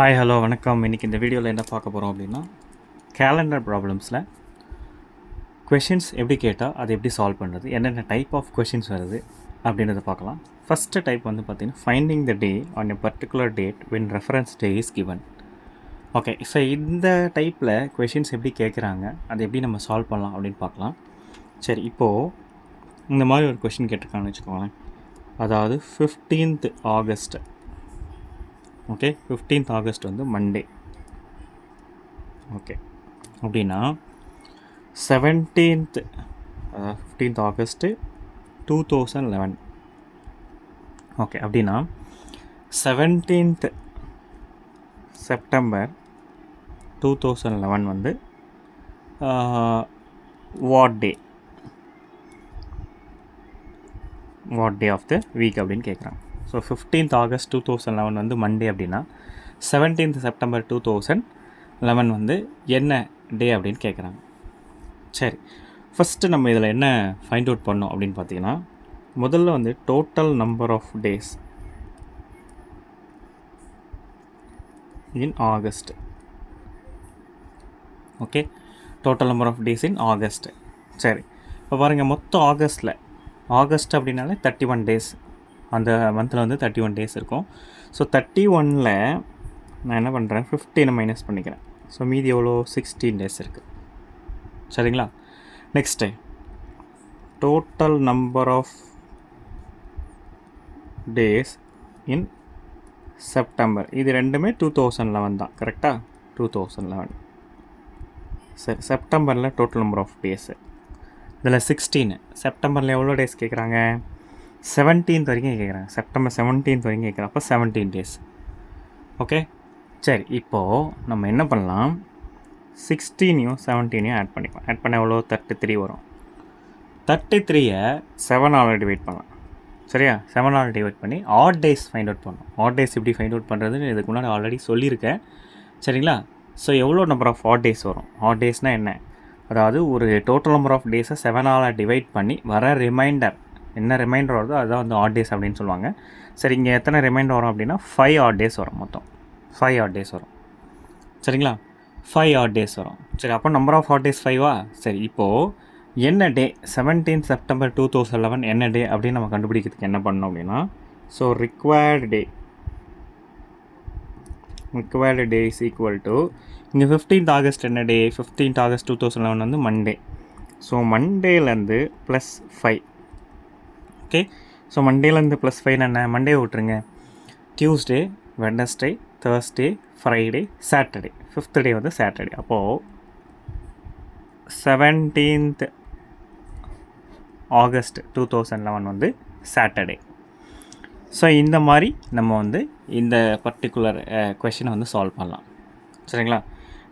Hi hello வணக்கம். இன்றைக்கி இந்த வீடியோவில் என்ன பார்க்க போகிறோம் அப்படின்னா, கேலண்டர் ப்ராப்ளம்ஸில் கொஷின்ஸ் எப்படி கேட்டால் அதை எப்படி சால்வ் பண்ணுறது, என்னென்ன டைப் ஆஃப் கொஷின்ஸ் வருது அப்படின்றத பார்க்கலாம். ஃபஸ்ட்டு டைப் வந்து பார்த்திங்கன்னா, finding the day on a particular date when reference day is given. Okay, so இந்த டைப்பில் கொஷின்ஸ் எப்படி கேட்குறாங்க, அதை எப்படி நம்ம சால்வ் பண்ணலாம் அப்படின்னு பார்க்கலாம். சரி, இப்போது இந்த மாதிரி ஒரு கொஷின் கேட்டிருக்காங்கன்னு வச்சுக்கோங்களேன். அதாவது 15th August, okay, 15th August வந்து மண்டே. ஓகே, அப்படின்னா 17th 15th ஆகஸ்ட்டு 2011. ஓகே, அப்படின்னா 17th செப்டம்பர் 2011 வந்து what day of the week அப்படின்னு கேட்குறாங்க. ஸோ 15th ஆகஸ்ட் 2011 வந்து மண்டே அப்படின்னா 17th செப்டம்பர் 2011 வந்து என்ன டே அப்படின்னு கேட்குறாங்க. சரி, ஃபஸ்ட்டு நம்ம இதில் என்ன ஃபைண்ட் அவுட் பண்ணோம் அப்படின்னு பார்த்தீங்கன்னா, முதல்ல வந்து total number of days in August. Okay, total number of days in August. சரி, இப்போ பாருங்கள், மொத்தம் ஆகஸ்ட் அப்படின்னாலே 31 டேஸ். அந்த மந்தில் வந்து 31 டேஸ் இருக்கும். ஸோ 31ல் நான் என்ன பண்ணுறேன், 15 மைனஸ் பண்ணிக்கிறேன். ஸோ மீதி எவ்வளோ, 16 டேஸ் இருக்குது. சரிங்களா? Next total number of days in September. இது ரெண்டுமே 2011 தான், கரெக்டாக? 2011. சரி, செப்டம்பரில் டோட்டல் நம்பர் ஆஃப் டேஸு இதில் 16. செப்டம்பரில் எவ்வளோ டேஸ் கேட்குறாங்க, 17th வரைக்கும் கேட்குறாங்க. செப்டம்பர் 17th வரைக்கும் கேட்குறேன். அப்போ 17 டேஸ். ஓகே, சரி, இப்போது நம்ம என்ன பண்ணலாம், 16யும் 17யும் ஆட் பண்ணிக்கலாம். ஆட் பண்ண எவ்வளோ, 33 வரும். 33யை 7ஆல் டிவைட் பண்ணலாம். சரியா? 7ஆல் டிவைட் பண்ணி ஆட் டேஸ் ஃபைண்ட் அவுட் பண்ணணும். ஆட் டேஸ் எப்படி ஃபைண்ட் அவுட் பண்ணுறதுன்னு இதுக்கு முன்னாடி ஆல்ரெடி சொல்லியிருக்கேன். சரிங்களா? ஸோ எவ்வளோ நம்பர் ஆஃப் ஆட் டேஸ் வரும். ஆட் டேஸ்னால் என்ன, அதாவது ஒரு டோட்டல் நம்பர் ஆஃப் டேஸை 7ஆல் டிவைட் பண்ணி வர ரிமைண்டர், என்ன ரிமைண்டர் வருதோ அதுதான் வந்து ஆட் டேஸ் அப்படின்னு சொல்லுவாங்க. சரி, இங்கே எத்தனை ரிமைண்டர் வரும் அப்படின்னா 5 ஆட் டேஸ் வரும். மொத்தம் 5 ஆட் டேஸ் வரும். சரிங்களா? 5 ஆட் டேஸ் வரும். சரி, அப்போ நம்பர் ஆஃப் ஆட் டேஸ் 5வா? சரி, இப்போது என்ன டே, 17th செப்டம்பர் 2011 என்ன டே அப்படின்னு நம்ம கண்டுபிடிக்கிறதுக்கு என்ன பண்ணணும் அப்படின்னா, so required day is equal to, இங்கே 15th ஆகஸ்ட் என்ன டே, 15th ஆகஸ்ட் 2011 வந்து மண்டே. ஸோ மண்டேலேருந்து ப்ளஸ் 5. ஓகே, ஸோ மண்டேலேருந்து +5 என்ன, மண்டே விட்டுருங்க. Tuesday, Wednesday, Thursday, Friday, Saturday. 5th day வந்து சாட்டர்டே. அப்போது 17th ஆகஸ்ட் 2011 வந்து சாட்டர்டே. ஸோ இந்த மாதிரி நம்ம வந்து இந்த பர்டிகுலர் கொஷினை வந்து சால்வ் பண்ணலாம். சரிங்களா?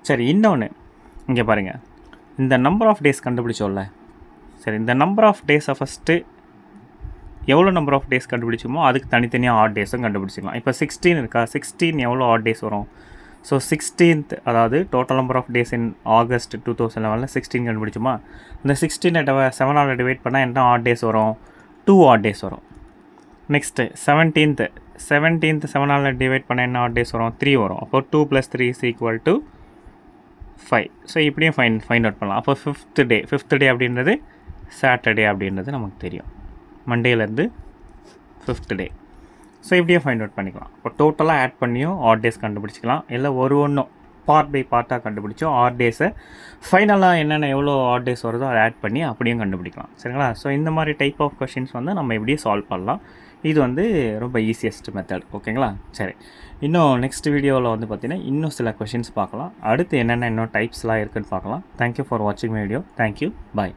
சரி, இன்னொன்று இங்கே பாருங்கள், இந்த நம்பர் ஆஃப் டேஸ் கண்டுபிடிச்சோம்ல. சரி, இந்த நம்பர் ஆஃப் டேஸை ஃபஸ்ட்டு எவ்வளோ நம்பர் ஆஃப் டேஸ் கண்டுபிடிச்சோமோ அதுக்கு தனித்தனியாக ஆட் டேஸும் கண்டுபிடிச்சிக்கலாம். இப்போ 16 இருக்கா, 16 எவ்வளோ ஆட் டேஸ் வரும். ஸோ 16th, அதாவது total number of days in August 2011 16 கண்டுபிடிச்சோமா, இந்த 16 7ஆல் டிவைட் பண்ணால் என்ன ஆட் டேஸ் வரும், 2 ஆட் டேஸ் வரும். நெக்ஸ்ட்டு 17th 7ஆல் டிவைட் பண்ணால் என்ன ஆட் டேஸ் வரும், 3 வரும். அப்போ 2 + 3 is equal to 5. ஸோ இப்படியும் ஃபைண்ட் அவுட் பண்ணலாம். அப்போ 5th டே அப்படின்றது சாட்டர்டே அப்படின்றது நமக்கு தெரியும். மண்டேலேருந்து 5th டே. ஸோ இப்படியே ஃபைண்ட் அவுட் பண்ணிக்கலாம். இப்போ டோட்டலாக ஆட் பண்ணியும் ஆட் டேஸ் கண்டுபிடிச்சிக்கலாம், இல்லை ஒன்றும் பார்ட் பை பார்ட்டாக கண்டுபிடிச்சோம் ஆட் டேஸை ஃபைனலாக என்னென்ன எவ்வளோ ஆட் டேஸ் வருதோ அதை ஆட் பண்ணி அப்படியும் கண்டுபிடிக்கலாம். சரிங்களா? ஸோ இந்த மாதிரி டைப் ஆஃப் கொஷின்ஸ் வந்து நம்ம எப்படியே சால்வ் பண்ணலாம். இது வந்து ரொம்ப ஈஸியஸ்ட் மெத்தட். ஓகேங்களா? சரி, இன்னும் நெக்ஸ்ட் வீடியோவில் வந்து பார்த்திங்கன்னா இன்னும் சில கொஷின்ஸ் பார்க்கலாம். அடுத்து என்னென்ன இன்னும் டைப்ஸ்லாம் இருக்குதுன்னு பார்க்கலாம். தேங்க்யூ ஃபார் வாட்சிங் மை வீடியோ. Thank you, bye.